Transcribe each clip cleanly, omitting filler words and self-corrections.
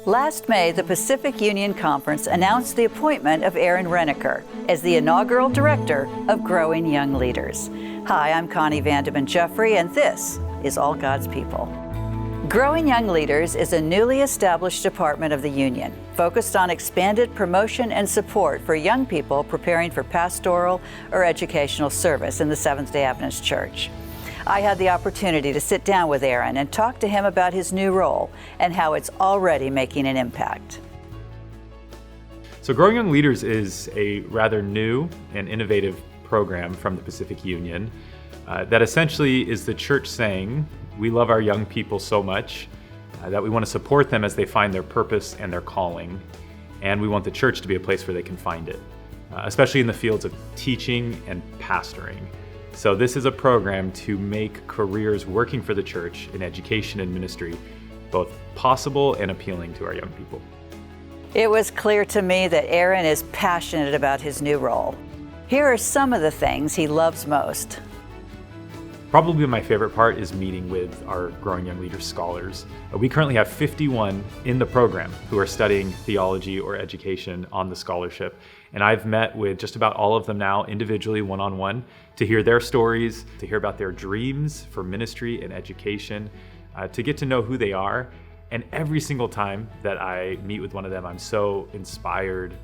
Last May, the Pacific Union Conference announced the appointment of Aren Rennacker as the inaugural director of Growing Young Leaders. Hi, I'm Connie Vandeman Jeffrey, and this is All God's People. Growing Young Leaders is a newly established department of the Union, focused on expanded promotion and support for young people preparing for pastoral or educational service in the Seventh-day Adventist Church. I had the opportunity to sit down with Aren and talk to him about his new role and how it's already making an impact. So Growing Young Leaders is a rather new and innovative program from the Pacific Union that essentially is the church saying, we love our young people so much that we want to support them as they find their purpose and their calling, and we want the church to be a place where they can find it, especially in the fields of teaching and pastoring. So this is a program to make careers working for the church in education and ministry both possible and appealing to our young people. It was clear to me that Aren is passionate about his new role. Here are some of the things he loves most. Probably my favorite part is meeting with our Growing Young Leaders scholars. We currently have 51 in the program who are studying theology or education on the scholarship. And I've met with just about all of them now individually, one-on-one, to hear their stories, to hear about their dreams for ministry and education, to get to know who they are. And every single time that I meet with one of them, I'm so inspired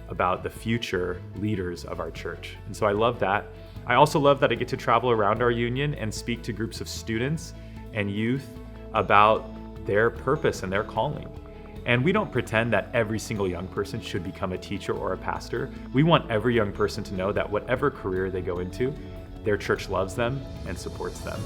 about the future leaders of our church. And so I love that. I also love that I get to travel around our union and speak to groups of students and youth about their purpose and their calling. And we don't pretend that every single young person should become a teacher or a pastor. We want every young person to know that whatever career they go into, their church loves them and supports them.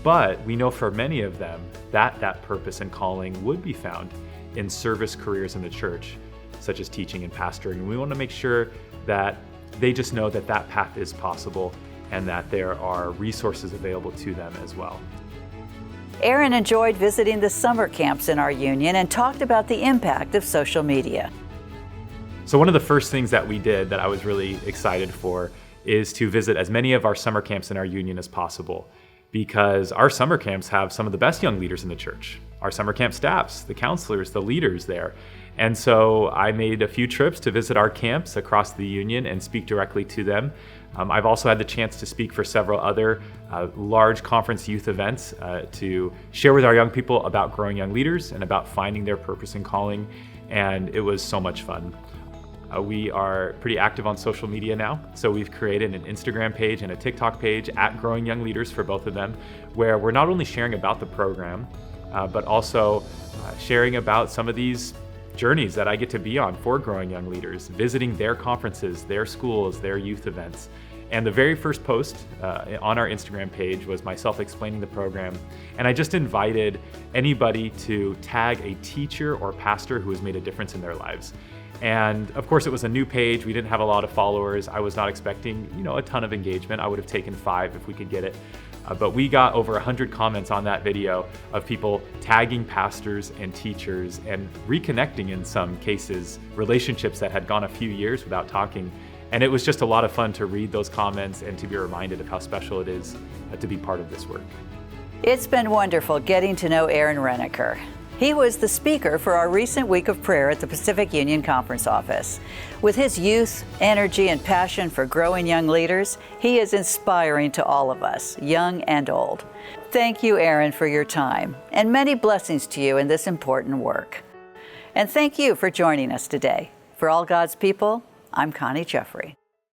But we know for many of them that purpose and calling would be found in service careers in the church, such as teaching and pastoring. And we want to make sure that they just know that that path is possible and that there are resources available to them as well. Aren enjoyed visiting the summer camps in our union and talked about the impact of social media. So one of the first things that we did that I was really excited for is to visit as many of our summer camps in our union as possible, because our summer camps have some of the best young leaders in the church. Our summer camp staffs, the counselors, the leaders there. And so I made a few trips to visit our camps across the union and speak directly to them. I've also had the chance to speak for several other large conference youth events to share with our young people about growing young leaders and about finding their purpose and calling. And it was so much fun. We are pretty active on social media now. So we've created an Instagram page and a TikTok page at Growing Young Leaders for both of them, where we're not only sharing about the program, but also sharing about some of these journeys that I get to be on for Growing Young Leaders, visiting their conferences, their schools, their youth events. And the very first post on our Instagram page was myself explaining the program. And I just invited anybody to tag a teacher or pastor who has made a difference in their lives. And of course, it was a new page. We didn't have a lot of followers. I was not expecting, a ton of engagement. I would have taken 5 if we could get it. But we got over 100 comments on that video of people tagging pastors and teachers and reconnecting, in some cases, relationships that had gone a few years without talking. And it was just a lot of fun to read those comments and to be reminded of how special it is to be part of this work. It's been wonderful getting to know Aren Rennacker. He was the speaker for our recent week of prayer at the Pacific Union Conference office. With his youth, energy, and passion for growing young leaders, he is inspiring to all of us, young and old. Thank you, Aren, for your time, and many blessings to you in this important work. And thank you for joining us today. For All God's People, I'm Connie Jeffrey.